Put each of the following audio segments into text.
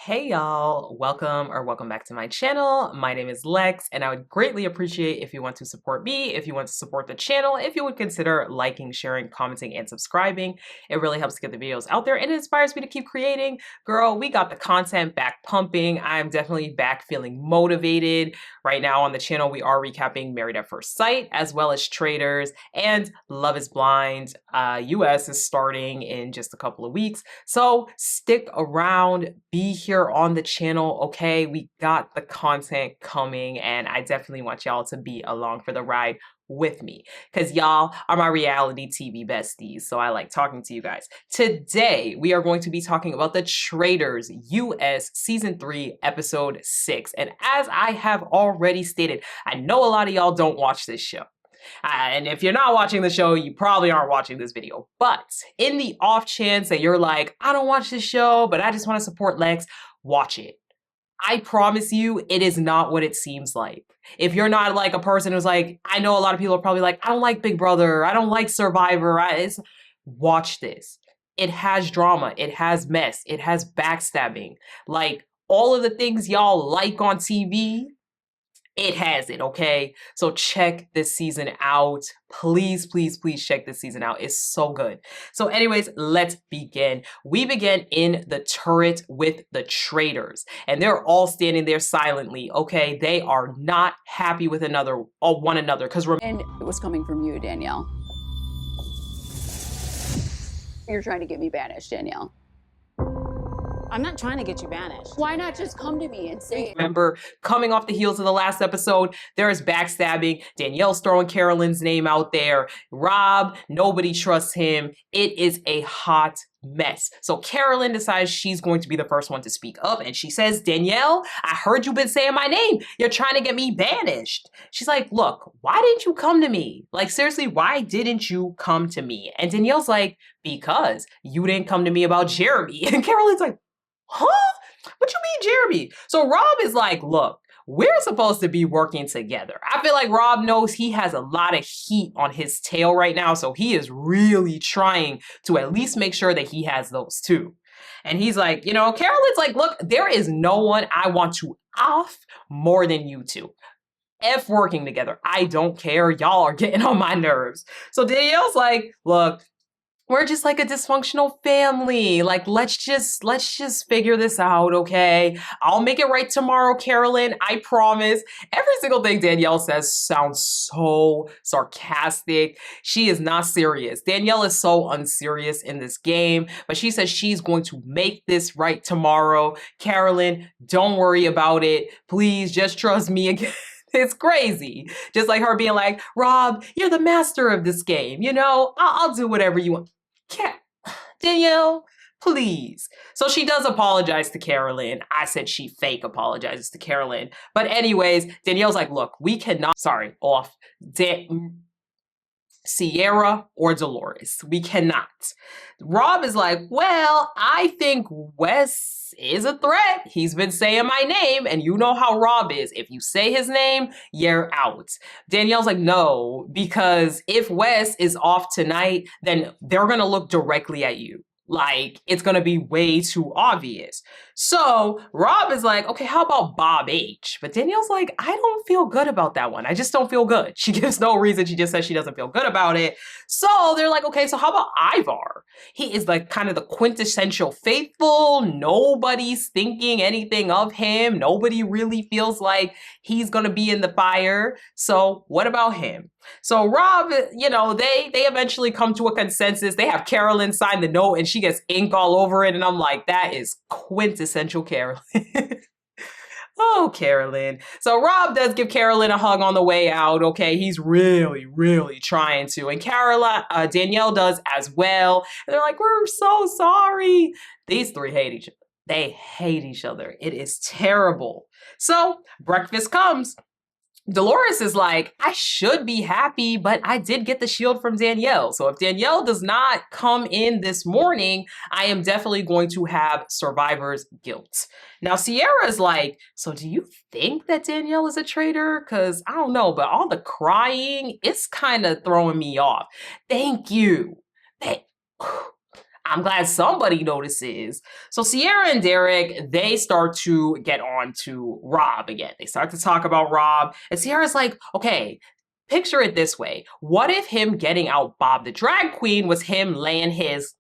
Hey y'all, welcome back to my channel. My name is Lex and I would greatly appreciate if you want to support me, if you want to support the channel, if you would consider liking, sharing, commenting, and subscribing. It really helps get the videos out there and it inspires me to keep creating. Girl, we got the content back pumping. I'm definitely back feeling motivated. Right now on the channel, we are recapping Married at First Sight, as well as Traitors and Love is Blind. US is starting in just a couple of weeks. So stick around, be here on the channel, okay? We got the content coming and I definitely want y'all to be along for the ride with me because y'all are my reality TV besties, so I like talking to you guys. Today, we are going to be talking about the Traitors US Season 3, Episode 6. And as I have already stated, I know a lot of y'all don't watch this show. And if you're not watching the show, you probably aren't watching this video. But in the off chance that you're like, I don't watch this show, but I just want to support Lex, watch it. I promise you, it is not what it seems like. If you're not like a person who's like, I know a lot of people are probably like, I don't like Big Brother, I don't like Survivor, watch this. It has drama, it has mess, it has backstabbing. Like, all of the things y'all like on TV, it has it, okay? So check this season out. Please, please, please check this season out. It's so good. So anyways, let's begin. We begin in the turret with the Traitors, and they're all standing there silently, okay? They are not happy with one another, because And it was coming from you, Danielle. You're trying to get me banished, Danielle. I'm not trying to get you banished. Why not just come to me and say, remember, coming off the heels of the last episode, there is backstabbing. Danielle's throwing Carolyn's name out there. Rob, nobody trusts him. It is a hot mess. So Carolyn decides she's going to be the first one to speak up, and she says, Danielle, I heard you've been saying my name. You're trying to get me banished. She's like, look, why didn't you come to me? Like, seriously, why didn't you come to me? And Danielle's like, because you didn't come to me about Jeremy. And Carolyn's like, huh? What you mean, Jeremy? So Rob is like, look, we're supposed to be working together. I feel like Rob knows he has a lot of heat on his tail right now, so he is really trying to at least make sure that he has those too. And he's like, you know, Carolyn's like, look, there is no one I want to off more than you two. F working together. I don't care. Y'all are getting on my nerves. So Danielle's like, look, we're just like a dysfunctional family. Like, let's just figure this out, okay? I'll make it right tomorrow, Carolyn. I promise. Every single thing Danielle says sounds so sarcastic. She is not serious. Danielle is so unserious in this game, but she says she's going to make this right tomorrow. Carolyn, don't worry about it. Please just trust me again. It's crazy. Just like her being like, Rob, you're the master of this game. You know, I'll do whatever you want. Danielle, please. So she does apologize to Carolyn. I said she fake apologizes to Carolyn. But anyways, Danielle's like, look, we cannot, Sierra or Dolores. We cannot. Rob is like, well, I think Wes is a threat. He's been saying my name, and you know how Rob is. If you say his name, you're out. Danielle's like, no, because if Wes is off tonight, then they're gonna look directly at you. Like, it's gonna be way too obvious. So Rob is like, okay, how about Bob H? But Danielle's like, I don't feel good about that one. I just don't feel good. She gives no reason. She just says she doesn't feel good about it. So they're like, okay, so how about Ivar? He is like kind of the quintessential faithful. Nobody's thinking anything of him. Nobody really feels like he's gonna be in the fire. So what about him? So Rob, you know, they eventually come to a consensus. They have Carolyn sign the note and she gets ink all over it. And I'm like, that is quintessential Carolyn. Oh, Carolyn. So Rob does give Carolyn a hug on the way out. Okay, he's really, really trying to. And Danielle does as well. And they're like, we're so sorry. These three hate each other. They hate each other. It is terrible. So breakfast comes. Dolores is like, I should be happy, but I did get the shield from Danielle. So if Danielle does not come in this morning, I am definitely going to have survivor's guilt. Now, Sierra's like, so do you think that Danielle is a traitor? Because I don't know, but all the crying, it's kind of throwing me off. Thank you. I'm glad somebody notices. So Sierra and Derek, they start to get on to Rob again. They start to talk about Rob. And Sierra's like, okay, picture it this way. What if him getting out Bob the drag queen was him laying his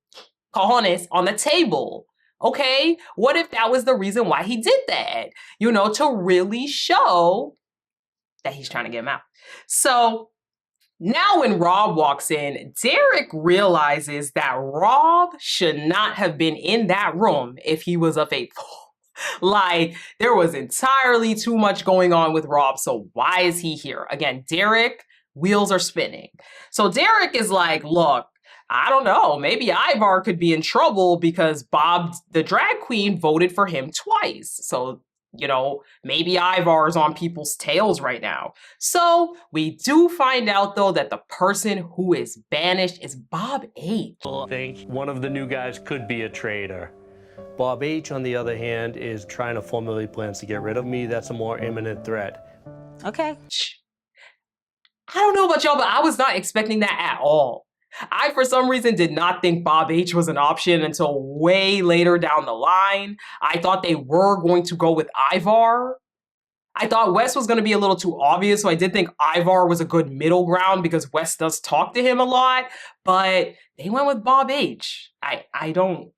cojones on the table? Okay, what if that was the reason why he did that? You know, to really show that he's trying to get him out. So now when Rob walks in, Derek realizes that Rob should not have been in that room if he was a faithful. Like, there was entirely too much going on with Rob, so why is he here? Again, Derek, wheels are spinning. So Derek is like, look, I don't know, maybe Ivar could be in trouble because Bob, the drag queen, voted for him twice. So, you know, maybe Ivar's on people's tails right now. So we do find out, though, that the person who is banished is Bob H. I think one of the new guys could be a traitor. Bob H, on the other hand, is trying to formulate plans to get rid of me. That's a more imminent threat. Okay. I don't know about y'all, but I was not expecting that at all. I, for some reason, did not think Bob H was an option until way later down the line. I thought they were going to go with Ivar. I thought Wes was going to be a little too obvious, so I did think Ivar was a good middle ground because Wes does talk to him a lot, but they went with Bob H. I don't.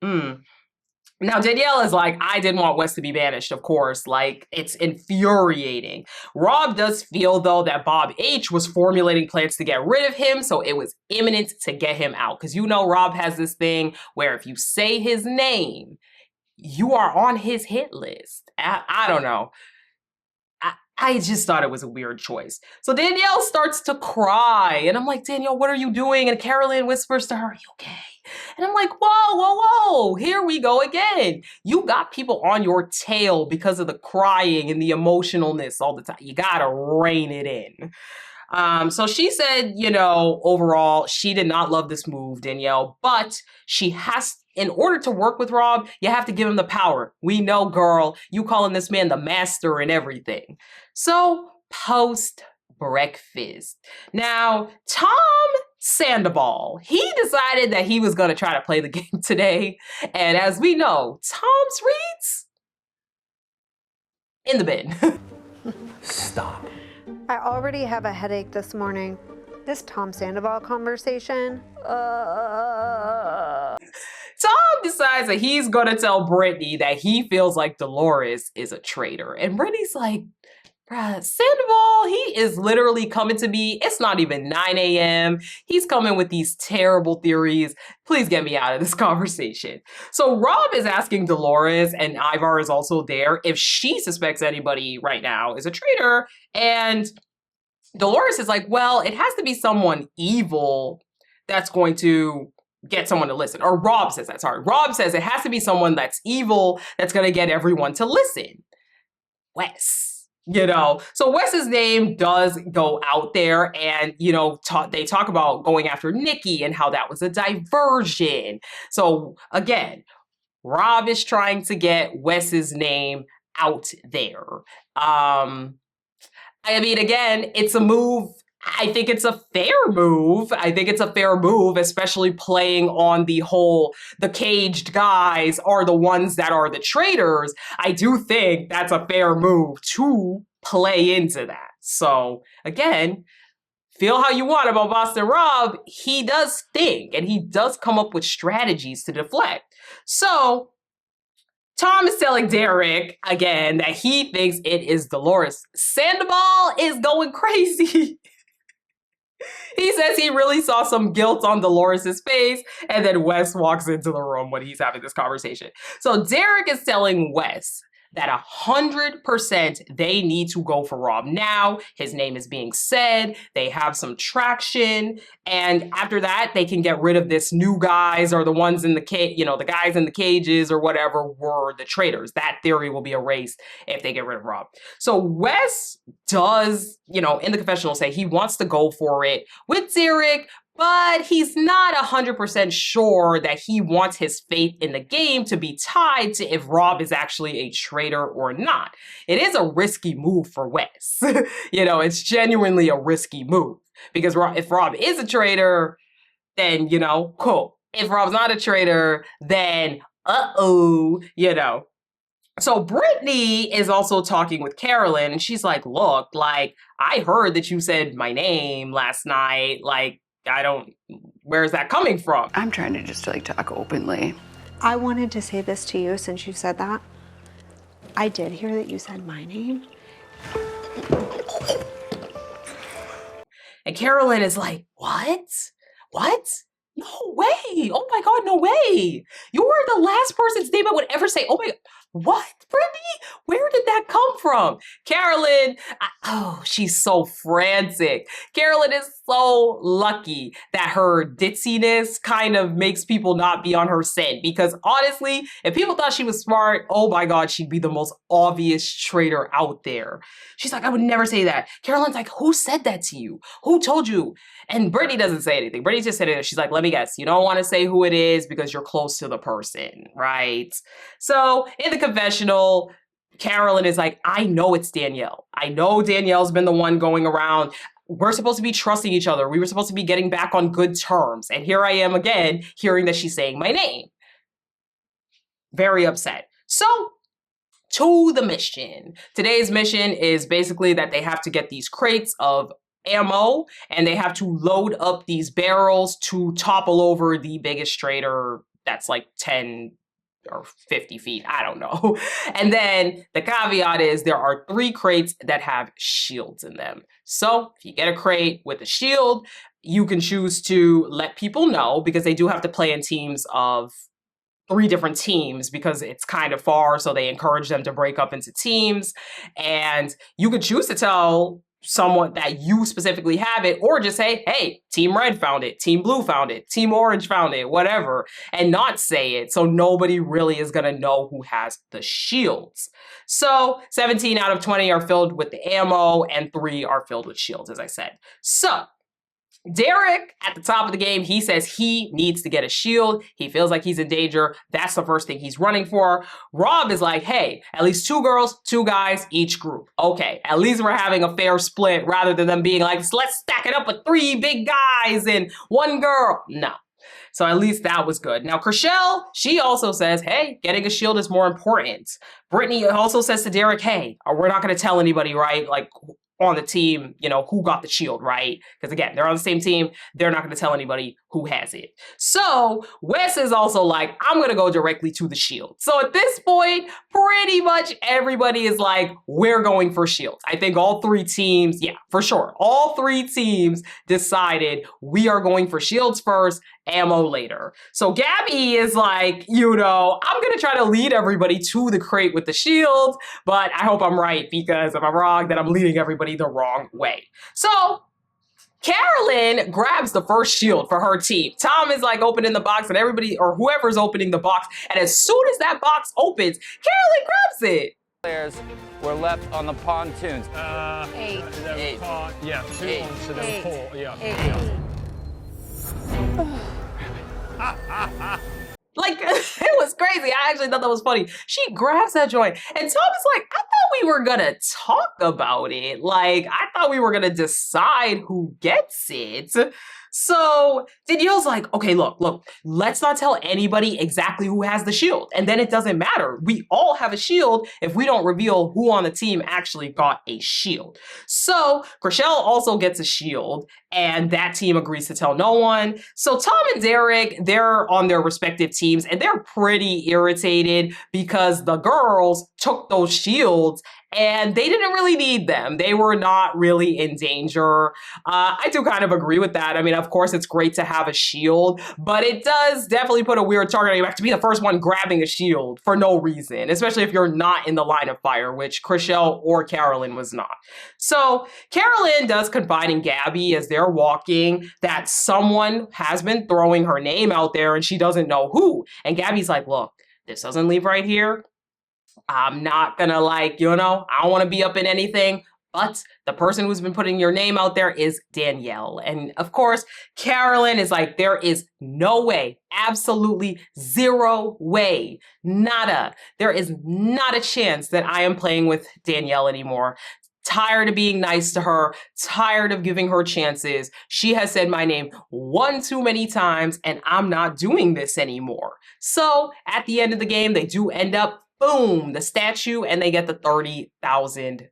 Now, Danielle is like, I didn't want Wes to be banished, of course. Like, it's infuriating. Rob does feel, though, that Bob H was formulating plans to get rid of him, so it was imminent to get him out. Because you know Rob has this thing where if you say his name, you are on his hit list. I don't know. I just thought it was a weird choice. So Danielle starts to cry, and I'm like, Danielle, what are you doing? And Carolyn whispers to her, are you okay? And I'm like, whoa, whoa, whoa, here we go again. You got people on your tail because of the crying and the emotionalness all the time. You gotta rein it in. So she said, you know, overall, she did not love this move, Danielle, but she has, in order to work with Rob, you have to give him the power. We know, girl, you calling this man the master and everything. So post breakfast. Now, Tom Sandoval, he decided that he was going to try to play the game today. And as we know, Tom's reads in the bin. Stop. I already have a headache this morning. This Tom Sandoval conversation. Tom decides that he's gonna tell Brittany that he feels like Dolores is a traitor. And Brittany's like, bruh, Sandoval, he is literally coming to me. It's not even 9 a.m. He's coming with these terrible theories. Please get me out of this conversation. So Rob is asking Dolores, and Ivar is also there, if she suspects anybody right now is a traitor. And Dolores is like, well, it has to be someone evil that's going to get someone to listen. Or Rob says that, sorry. Rob says it has to be someone that's evil that's going to get everyone to listen. Wes. You know, so Wes's name does go out there, and, you know, they talk about going after Nikki and how that was a diversion. So again, Rob is trying to get Wes's name out there. I mean, again, it's a move. I think it's a fair move. I think it's a fair move, especially playing on the whole, the caged guys are the ones that are the traitors. I do think that's a fair move to play into that. So again, feel how you want about Boston Rob. He does think, and he does come up with strategies to deflect. So Tom is telling Derek, again, that he thinks it is Dolores. Sandoval is going crazy. He says he really saw some guilt on Dolores' face, and then Wes walks into the room when he's having this conversation. So Derek is telling Wes that 100% they need to go for Rob now. His name is being said. They have some traction. And after that, they can get rid of this new guys, or the ones in the cage, you know, the guys in the cages or whatever were the traitors. That theory will be erased if they get rid of Rob. So Wes does, you know, in the confessional say he wants to go for it with Derek, but he's not 100% sure that he wants his faith in the game to be tied to if Rob is actually a traitor or not. It is a risky move for Wes. You know, it's genuinely a risky move, because if Rob is a traitor, then, you know, cool. If Rob's not a traitor, then uh-oh, you know. So Brittany is also talking with Carolyn, and she's like, look, like, I heard that you said my name last night. Like, where's that coming from? I'm trying to just like talk openly. I wanted to say this to you since you said that. I did hear that you said my name. And Carolyn is like, what? What? No way. Oh my God, no way. You were the last person's name I would ever say. Oh my, what, Brittany? Where did that come from? Carolyn, she's so frantic. Carolyn is so lucky that her ditziness kind of makes people not be on her scent, because honestly, if people thought she was smart, oh my God, she'd be the most obvious traitor out there. She's like, I would never say that. Carolyn's like, who said that to you? Who told you? And Brittany doesn't say anything. Brittany just said it. She's like, let me guess. You don't want to say who it is because you're close to the person, right? So in the confessional, Carolyn is like, I know it's Danielle. I know Danielle's been the one going around. We're supposed to be trusting each other. We were supposed to be getting back on good terms. And here I am again, hearing that she's saying my name. Very upset. So to the mission. Today's mission is basically that they have to get these crates of ammo, and they have to load up these barrels to topple over the biggest traitor that's like 10 or 50 feet, I don't know. And then the caveat is there are 3 crates that have shields in them. So if you get a crate with a shield, you can choose to let people know, because they do have to play in teams of 3 different teams because it's kind of far, so they encourage them to break up into teams. And you could choose to tell someone that you specifically have it, or just say, hey, Team Red found it, Team Blue found it, Team Orange found it, whatever, and not say it, so nobody really is gonna know who has the shields. So 17 out of 20 are filled with the ammo, and 3 are filled with shields, as I said. So Derek, at the top of the game, he says he needs to get a shield. He feels like he's in danger. That's the first thing he's running for. Rob is like, hey, at least 2 girls, 2 guys, each group. Okay, at least we're having a fair split rather than them being like, let's stack it up with 3 big guys and 1 girl. No. So at least that was good. Now, Chriselle, she also says, hey, getting a shield is more important. Brittany also says to Derek, hey, we're not going to tell anybody, right? Like, on the team, you know, who got the shield, right? Because again, they're on the same team. They're not going to tell anybody who has it. So Wes is also like, I'm going to go directly to the shield. So at this point, pretty much everybody is like, we're going for shields. I think all 3 teams, yeah, for sure. All 3 teams decided we are going for shields first, ammo later. So Gabby is like, you know, I'm going to try to lead everybody to the crate with the shield, but I hope I'm right, because if I'm wrong, then I'm leading everybody the wrong way. So Carolyn grabs the first shield for her team. Tom is like opening the box, and everybody, or whoever's opening the box, and as soon as that box opens, Carolyn grabs it. Players were left on the pontoons. 8. Yeah, 2 8. on, so there were 4. Yeah. 8. Like, it was crazy. I actually thought that was funny. She grabs that joint, and Tom is like, I thought we were gonna talk about it. Like, I thought we were gonna decide who gets it. So Danielle's like, okay, look, let's not tell anybody exactly who has the shield. And then it doesn't matter. We all have a shield if we don't reveal who on the team actually got a shield. So Chriselle also gets a shield, and that team agrees to tell no one. So Tom and Derek, they're on their respective teams, and they're pretty irritated because the girls took those shields and they didn't really need them. They were not really in danger. I do kind of agree with that. I mean, of course, it's great to have a shield, but it does definitely put a weird target on you. You have to be the first one grabbing a shield for no reason, especially if you're not in the line of fire, which Chriselle or Carolyn was not. So Carolyn does confide in Gabby as they're walking that someone has been throwing her name out there and she doesn't know who. And Gabby's like, look, this doesn't leave right here. I'm not gonna, like, you know, I don't want to be up in anything, but the person who's been putting your name out there is Danielle. And of course, Carolyn is like, there is no way, absolutely 0 way, nada. There is not a chance that I am playing with Danielle anymore. tired of being nice to her, tired of giving her chances. She has said my name one too many times, and I'm not doing this anymore. So at the end of the game, they do end up, boom, the statue, and they get the $30,000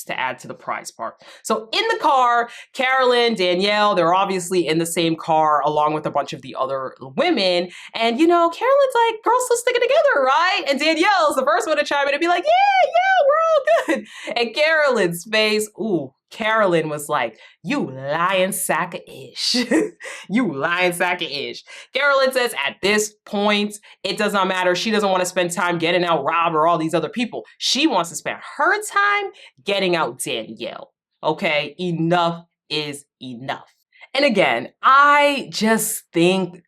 to add to the prize part. So in the car, Carolyn, Danielle, they're obviously in the same car along with a bunch of the other women. And, you know, Carolyn's like, girls still sticking together, right? And Danielle's the first one to chime in and be like, yeah, we're all good. And Carolyn's face, ooh, Carolyn was like, you lying sack of ish. You lying sack of ish. Carolyn says at this point, it does not matter. She doesn't want to spend time getting out Rob or all these other people. She wants to spend her time getting out Danielle. Okay, enough is enough. And again, I just think,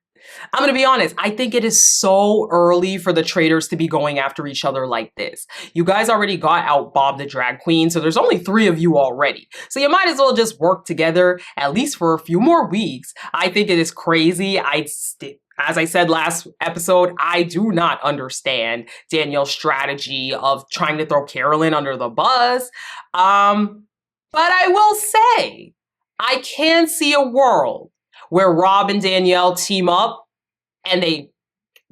I'm going to be honest, I think it is so early for the Traitors to be going after each other like this. You guys already got out Bob the drag queen, so there's only 3 of you already. So you might as well just work together, at least for a few more weeks. I think it is crazy. As I said last episode, I do not understand Danielle's strategy of trying to throw Carolyn under the bus. But I will say, I can see a world where Rob and Danielle team up and they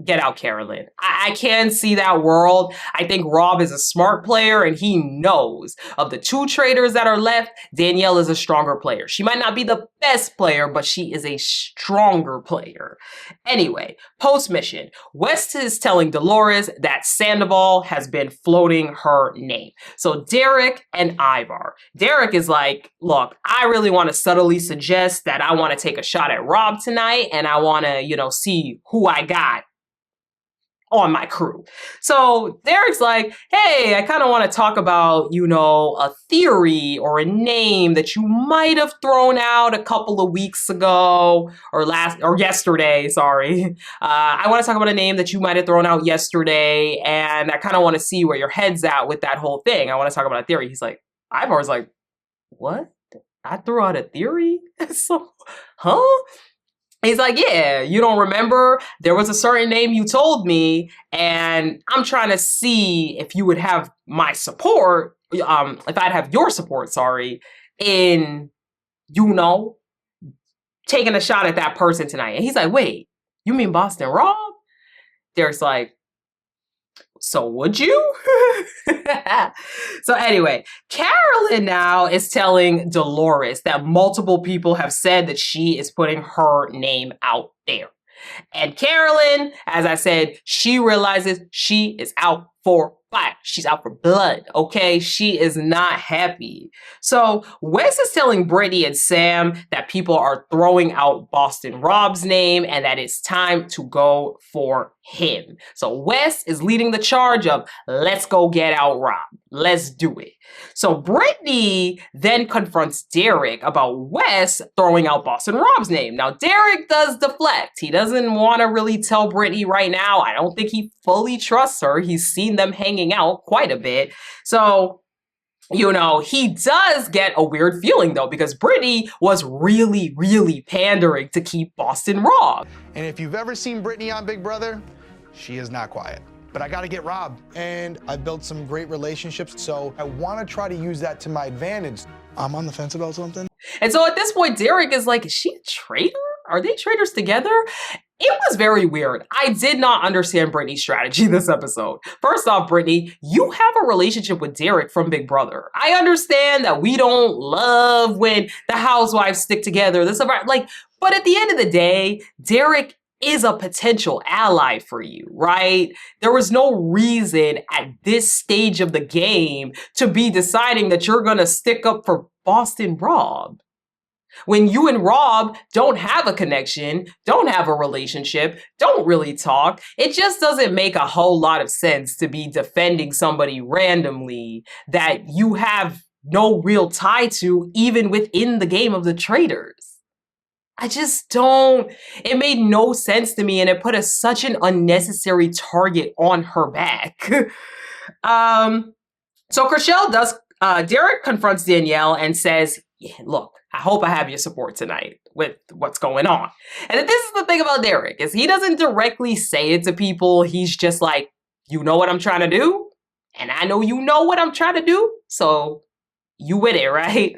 get out Carolyn. I can see that world. I think Rob is a smart player and he knows of the 2 traitors that are left, Danielle is a stronger player. She might not be the best player, but she is a stronger player. Anyway, post-mission, West is telling Dolores that Sandoval has been floating her name. So Derek and Ivar. Derek is like, look, I really want to subtly suggest that I want to take a shot at Rob tonight and I want to, you know, see who I got on my crew. So Derek's like, hey, I kind of want to talk about, you know, a theory or a name that you might have thrown out a couple of weeks ago or yesterday, sorry. I want to talk about a name that you might have thrown out yesterday, and I kind of want to see where your head's at with that whole thing. I want to talk about a theory. He's like, Ivar's like, what? I threw out a theory? So, huh? He's like, yeah, you don't remember? There was a certain name you told me, and I'm trying to see if you would have my support, if I'd have your support, sorry, in, you know, taking a shot at that person tonight. And he's like, wait, you mean Boston Rob? Derek's like, so would you? So anyway, Carolyn now is telling Dolores that multiple people have said that she is putting her name out there. And Carolyn, as I said, she realizes she is out for fire. She's out for blood, okay? She is not happy. So Wes is telling Brittany and Sam that people are throwing out Boston Rob's name and that it's time to go for him. So Wes is leading the charge of, let's go get out Rob. Let's do it. So Brittany then confronts Derek about Wes throwing out Boston Rob's name. Now Derek does deflect. He doesn't want to really tell Brittany right now. I don't think he fully trusts her. He's seen them hanging out quite a bit. So, you know, he does get a weird feeling though, because Brittany was really, really pandering to keep Boston Rob. And if you've ever seen Brittany on Big Brother, she is not quiet. But I gotta get Rob. And I've built some great relationships, so I wanna try to use that to my advantage. I'm on the fence about something. And so at this point, Derek is like, is she a traitor? Are they traitors together? It was very weird. I did not understand Brittany's strategy this episode. First off, Brittany, you have a relationship with Derek from Big Brother. I understand that we don't love when the housewives stick together, but at the end of the day, Derek is a potential ally for you, right? There was no reason at this stage of the game to be deciding that you're gonna stick up for Boston Rob. When you and Rob don't have a connection, don't have a relationship, don't really talk, it just doesn't make a whole lot of sense to be defending somebody randomly that you have no real tie to, even within the game of the Traitors. I just don't, it made no sense to me, and it put such an unnecessary target on her back. So Chriselle Derek confronts Danielle and says, yeah, look, I hope I have your support tonight with what's going on. And this is the thing about Derek, is he doesn't directly say it to people. He's just like, you know what I'm trying to do? And I know you know what I'm trying to do. So You with it, right?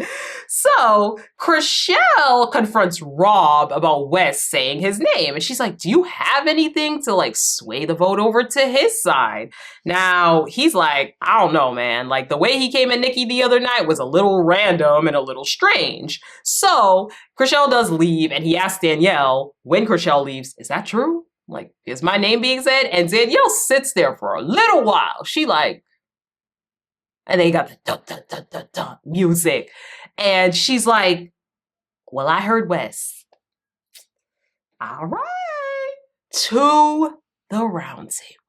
So Chriselle confronts Rob about Wes saying his name. And she's like, do you have anything to like sway the vote over to his side? Now he's like, I don't know, man. Like the way he came at Nikki the other night was a little random and a little strange. So Chriselle does leave and he asks Danielle when Chriselle leaves, is that true? Like, is my name being said? And Danielle sits there for a little while. She like, and they got the dun, dun, dun, dun, dun music. And she's like, well, I heard Wes. All right. To the round table.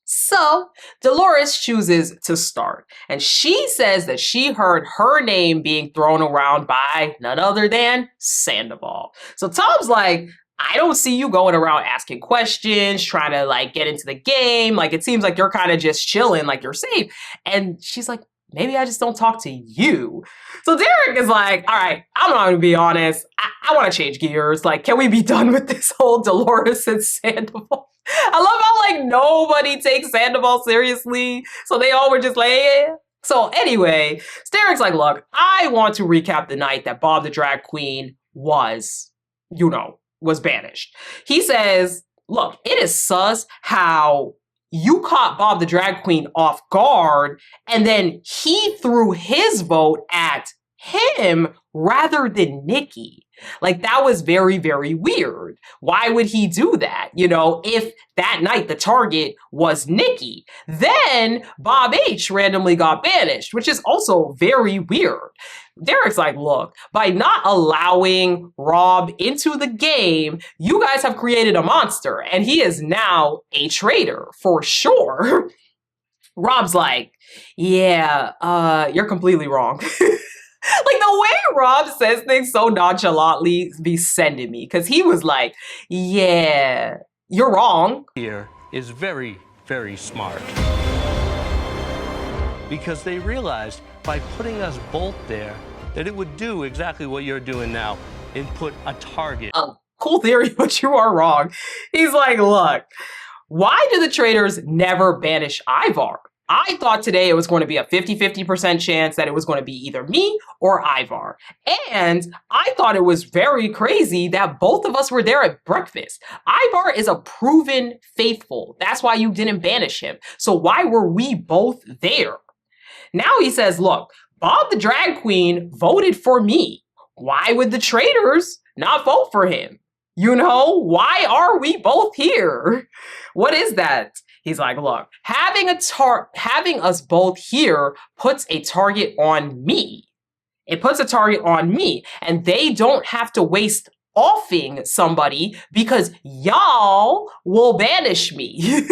So Dolores chooses to start. And she says that she heard her name being thrown around by none other than Sandoval. So Tom's like, I don't see you going around asking questions, trying to like get into the game. Like it seems like you're kind of just chilling, like you're safe. And she's like, maybe I just don't talk to you. So Derek is like, all right, I'm not gonna be honest. I want to change gears. Like, can we be done with this whole Dolores and Sandoval? I love how like nobody takes Sandoval seriously. So they all were just like, yeah. So anyway, Derek's like, look, I want to recap the night that Bob the Drag Queen was, was banished. He says, look, it is sus how you caught Bob the Drag Queen off guard and then he threw his vote at him rather than Nikki. Like that was very, very weird. Why would he do that? If that night the target was Nikki, then Bob H randomly got banished, which is also very weird. Derek's like, look, by not allowing Rob into the game, you guys have created a monster and he is now a traitor for sure. Rob's like, yeah, you're completely wrong. Like the way Rob says things so nonchalantly be sending me because he was like, yeah, you're wrong. Here is very, very smart. Because they realized by putting us both there that it would do exactly what you're doing now and put a target. Cool theory, but you are wrong. He's like, look, why do the traitors never banish Ivar? I thought today it was going to be a 50-50% chance that it was going to be either me or Ivar. And I thought it was very crazy that both of us were there at breakfast. Ivar is a proven faithful. That's why you didn't banish him. So why were we both there? Now he says, look, Bob the Drag Queen voted for me. Why would the traitors not vote for him? Why are we both here? What is that? He's like, look, having us both here puts a target on me. It puts a target on me, and they don't have to waste offing somebody because y'all will banish me.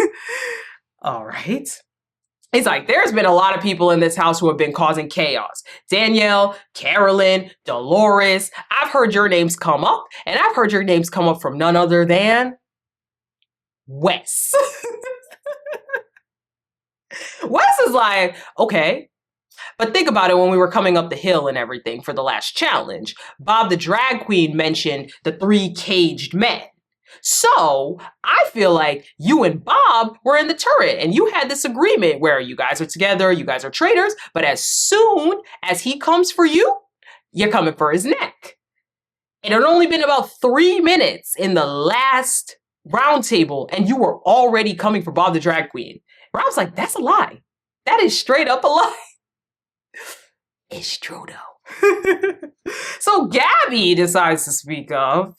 All right. He's like, there's been a lot of people in this house who have been causing chaos. Danielle, Carolyn, Dolores. I've heard your names come up, and I've heard your names come up from none other than Wes. Wes is like, okay, but think about it when we were coming up the hill and everything for the last challenge. Bob the Drag Queen mentioned the 3 caged men. So I feel like you and Bob were in the turret and you had this agreement where you guys are together, you guys are traitors, but as soon as he comes for you, you're coming for his neck. It had only been about 3 minutes in the last round table and you were already coming for Bob the Drag Queen. Rob's like, that's a lie. That is straight up a lie. It's true though. So Gabby decides to speak up.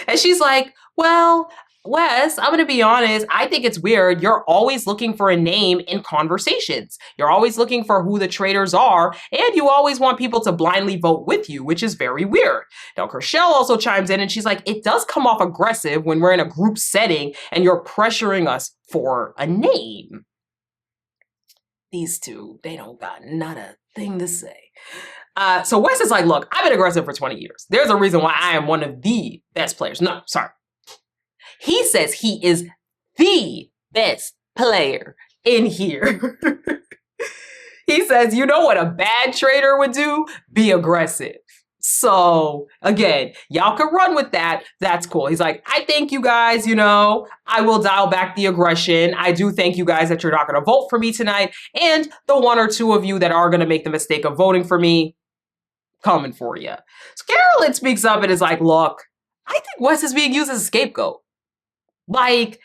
And she's like, well, Wes, I'm going to be honest. I think it's weird. You're always looking for a name in conversations. You're always looking for who the traitors are. And you always want people to blindly vote with you, which is very weird. Now, Chriselle also chimes in and she's like, it does come off aggressive when we're in a group setting and you're pressuring us for a name. These two, they don't got not a thing to say. So Wes is like, look, I've been aggressive for 20 years. There's a reason why I am one of the best players. No, sorry. He says he is the best player in here. He says, you know what a bad traitor would do? Be aggressive. So again, y'all can run with that. That's cool. He's like, I thank you guys, I will dial back the aggression. I do thank you guys that you're not going to vote for me tonight. And the one or two of you that are going to make the mistake of voting for me, coming for you. So Carolyn speaks up and is like, look, I think Wes is being used as a scapegoat. Like,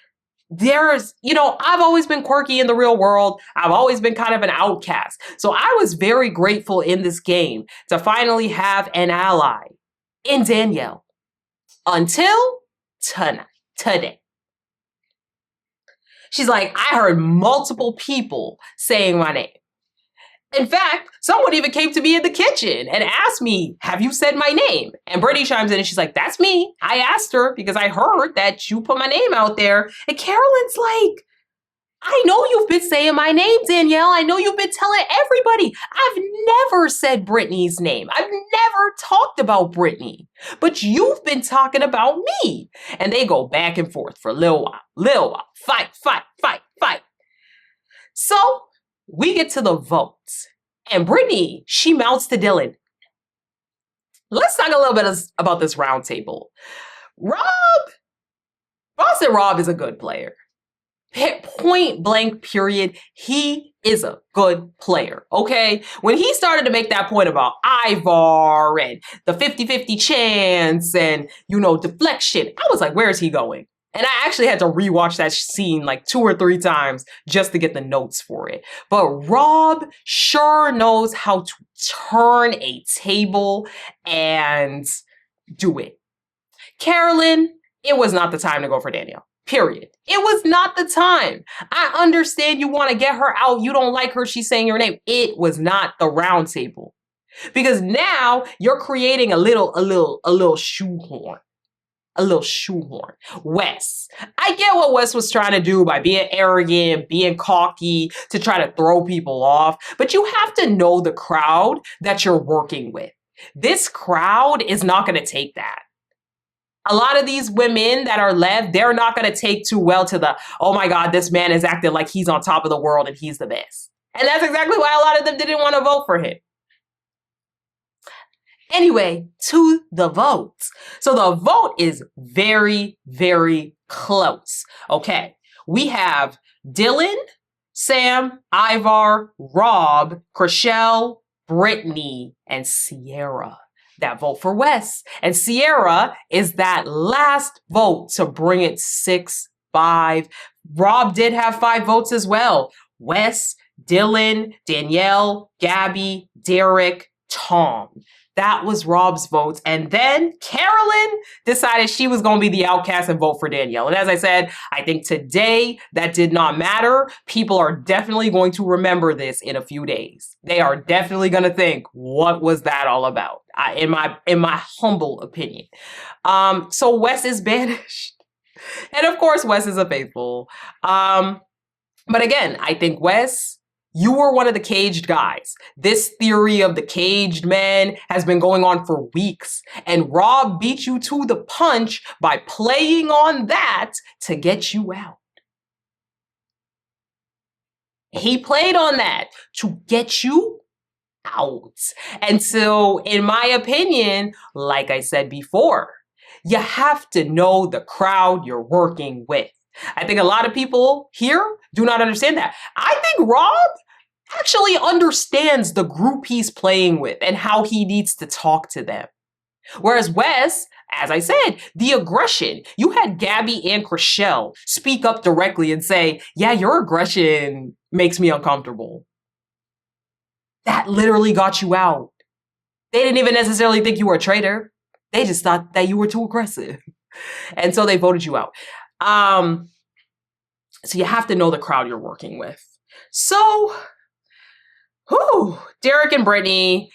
I've always been quirky in the real world. I've always been kind of an outcast. So I was very grateful in this game to finally have an ally in Danielle until today. She's like, I heard multiple people saying my name. In fact, someone even came to me in the kitchen and asked me, have you said my name? And Brittany chimes in and she's like, that's me. I asked her because I heard that you put my name out there. And Carolyn's like, I know you've been saying my name, Danielle. I know you've been telling everybody. I've never said Brittany's name. I've never talked about Brittany. But you've been talking about me. And they go back and forth for a little while. Fight. So we get to the votes. And Brittany, she mounts to Dylan. Let's talk a little bit about this round table. Boston Rob is a good player. Point blank, period. He is a good player, okay? When he started to make that point about Ivar and the 50-50 chance and, deflection, I was like, where is he going? And I actually had to rewatch that scene like 2 or 3 times just to get the notes for it. But Rob sure knows how to turn a table and do it. Carolyn, it was not the time to go for Danielle. Period. It was not the time. I understand you want to get her out. You don't like her. She's saying your name. It was not the round table. Because now you're creating a little shoehorn. A little shoehorn. Wes. I get what Wes was trying to do by being arrogant, being cocky, to try to throw people off. But you have to know the crowd that you're working with. This crowd is not going to take that. A lot of these women that are left, they're not going to take too well to the, oh my God, this man is acting like he's on top of the world and he's the best. And that's exactly why a lot of them didn't want to vote for him. Anyway, to the votes. So the vote is very, very close. Okay, we have Dylan, Sam, Ivar, Rob, Chriselle, Brittany, and Sierra that vote for Wes. And Sierra is that last vote to bring it 6-5. Rob did have 5 votes as well. Wes, Dylan, Danielle, Gabby, Derek, Tom. That was Rob's votes. And then Carolyn decided she was going to be the outcast and vote for Danielle. And as I said, I think today that did not matter. People are definitely going to remember this in a few days. They are definitely going to think, what was that all about? In my humble opinion. So Wes is banished. And of course, Wes is a faithful. But again, I think Wes, you were one of the caged guys. This theory of the caged men has been going on for weeks. And Rob beat you to the punch by playing on that to get you out. He played on that to get you out. And so, in my opinion, like I said before, you have to know the crowd you're working with. I think a lot of people here do not understand that. I think Rob actually understands the group he's playing with and how he needs to talk to them. Whereas Wes, as I said, the aggression. You had Gabby and Chriselle speak up directly and say, yeah, your aggression makes me uncomfortable. That literally got you out. They didn't even necessarily think you were a traitor. They just thought that you were too aggressive. And so they voted you out. So you have to know the crowd you're working with. So, Derek and Brittany.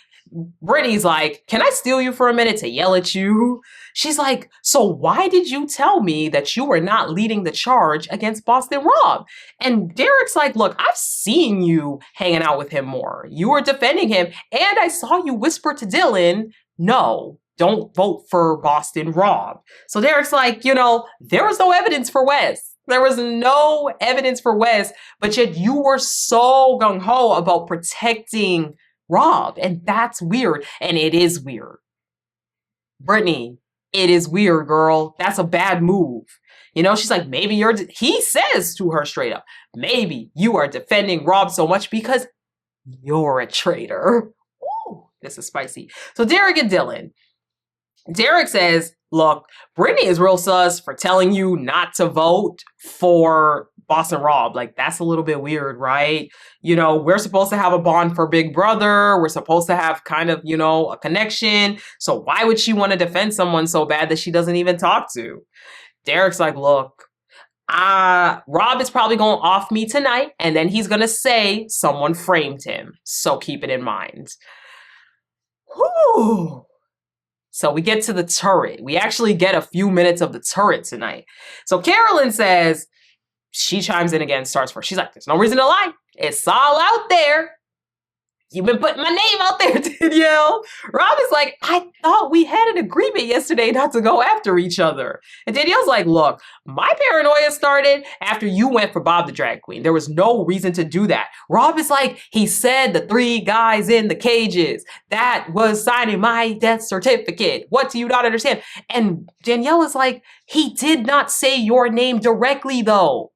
Brittany's like, can I steal you for a minute to yell at you? She's like, so why did you tell me that you were not leading the charge against Boston Rob? And Derek's like, look, I've seen you hanging out with him more. You were defending him. And I saw you whisper to Dylan, no, don't vote for Boston Rob. So Derek's like, there was no evidence for Wes. There was no evidence for Wes, but yet you were so gung-ho about protecting Rob, and that's weird, and it is weird. Brittany, it is weird, girl. That's a bad move. You know, she's like, maybe he says to her straight up, maybe you are defending Rob so much because you're a traitor. Ooh, this is spicy. So Derek and Dylan. Derek says, look, Brittany is real sus for telling you not to vote for Boss and Rob. Like, that's a little bit weird, right? You know, we're supposed to have a bond for Big Brother. We're supposed to have kind of, you know, a connection. So why would she want to defend someone so bad that she doesn't even talk to? Derek's like, look, Rob is probably going to off me tonight, and then he's going to say someone framed him. So keep it in mind. Whew. So we get to the turret. We actually get a few minutes of the turret tonight. So Carolyn says, she chimes in again, starts first. She's like, there's no reason to lie. It's all out there. You've been putting my name out there, Danielle. Rob is like, I thought we had an agreement yesterday not to go after each other. And Danielle's like, look, my paranoia started after you went for Bob the Drag Queen. There was no reason to do that. Rob is like, he said the 3 guys in the cages. That was signing my death certificate. What do you not understand? And Danielle is like, he did not say your name directly, though.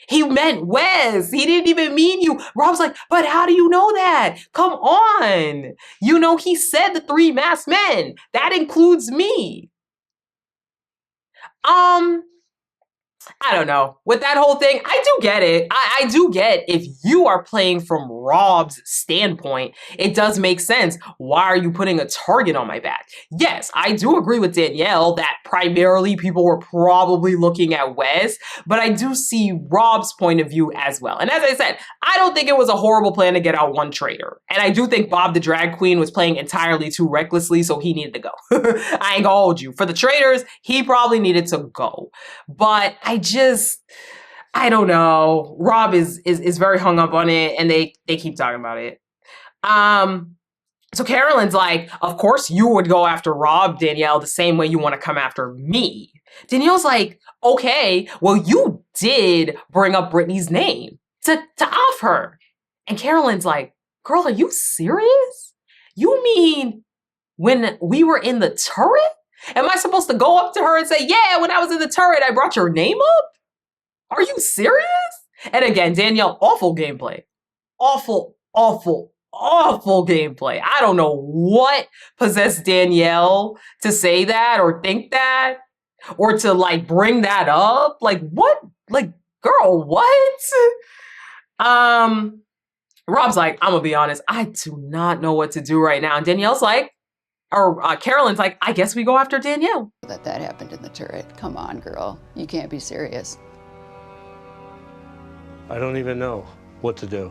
He meant Wes. He didn't even mean you. Rob's like, but how do you know that? Come on. You know, he said the 3 masked men. That includes me. I don't know. With that whole thing, I do get it. I do get if you are playing from Rob's standpoint, it does make sense. Why are you putting a target on my back? Yes, I do agree with Danielle that primarily people were probably looking at Wes, but I do see Rob's point of view as well. And as I said, I don't think it was a horrible plan to get out one traitor. And I do think Bob the Drag Queen was playing entirely too recklessly, so he needed to go. I ain't gonna hold you. For the traitors, he probably needed to go. But I don't know. Rob is very hung up on it, and they keep talking about it. So Carolyn's like, of course you would go after Rob, Danielle, the same way you want to come after me. Danielle's like, okay, well, you did bring up Brittany's name to off her. And Carolyn's like, girl, are you serious? You mean when we were in the turret? Am I supposed to go up to her and say, yeah, when I was in the turret, I brought your name up? Are you serious? And again, Danielle, awful gameplay. Awful, awful, awful gameplay. I don't know what possessed Danielle to say that or think that or to like bring that up. Like what? Like, girl, what? Rob's like, I'm gonna be honest, I do not know what to do right now. And Danielle's like, Carolyn's like, I guess we go after Danielle. That happened in the turret. Come on, girl. You can't be serious. I don't even know what to do.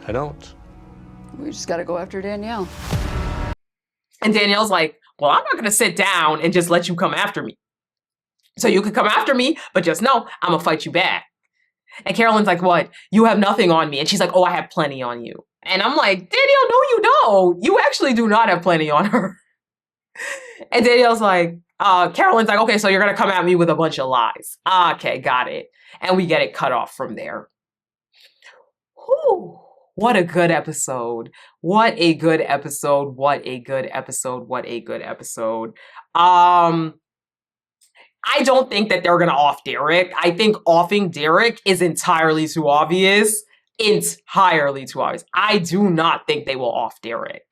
I don't. We just got to go after Danielle. And Danielle's like, well, I'm not going to sit down and just let you come after me. So you could come after me, but just know I'm going to fight you back. And Carolyn's like, what? You have nothing on me. And she's like, oh, I have plenty on you. And I'm like, Danielle, no, you don't. You actually do not have plenty on her. And Danielle's like, Carolyn's like, okay, so you're going to come at me with a bunch of lies. Okay, got it. And we get it cut off from there. Whew. What a good episode. What a good episode. What a good episode. What a good episode. I don't think that they're going to off Derek. I think offing Derek is entirely too obvious. Entirely too obvious. I do not think they will off Derek.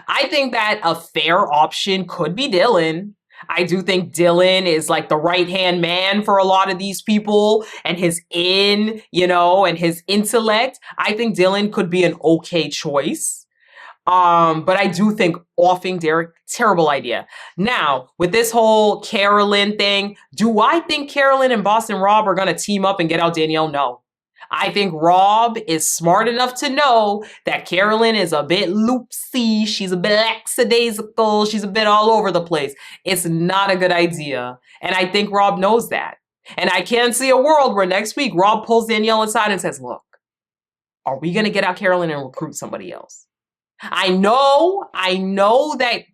I think that a fair option could be Dylan. I do think Dylan is like the right-hand man for a lot of these people and his and his intellect. I think Dylan could be an okay choice. But I do think offing Derek, terrible idea. Now, with this whole Carolyn thing, do I think Carolyn and Boss and Rob are going to team up and get out Danielle? No. I think Rob is smart enough to know that Carolyn is a bit loopsy. She's a bit lackadaisical. She's a bit all over the place. It's not a good idea. And I think Rob knows that. And I can't see a world where next week Rob pulls Danielle aside and says, look, are we going to get out Carolyn and recruit somebody else? I know that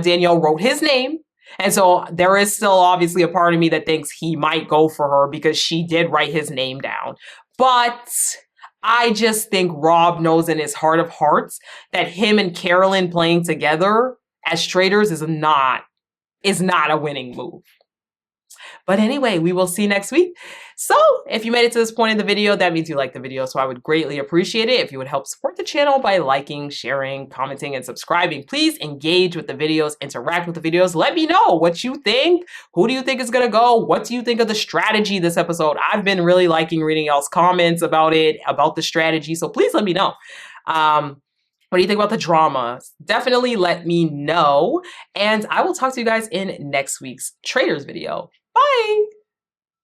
Danielle wrote his name. And so there is still obviously a part of me that thinks he might go for her because she did write his name down. But I just think Rob knows in his heart of hearts that him and Carolyn playing together as traitors is not a winning move. But anyway, we will see next week. So if you made it to this point in the video, that means you like the video. So I would greatly appreciate it if you would help support the channel by liking, sharing, commenting, and subscribing. Please engage with the videos, interact with the videos. Let me know what you think. Who do you think is going to go? What do you think of the strategy this episode? I've been really liking reading y'all's comments about it, about the strategy. So please let me know. What do you think about the drama? Definitely let me know. And I will talk to you guys in next week's Traitors video. Bye!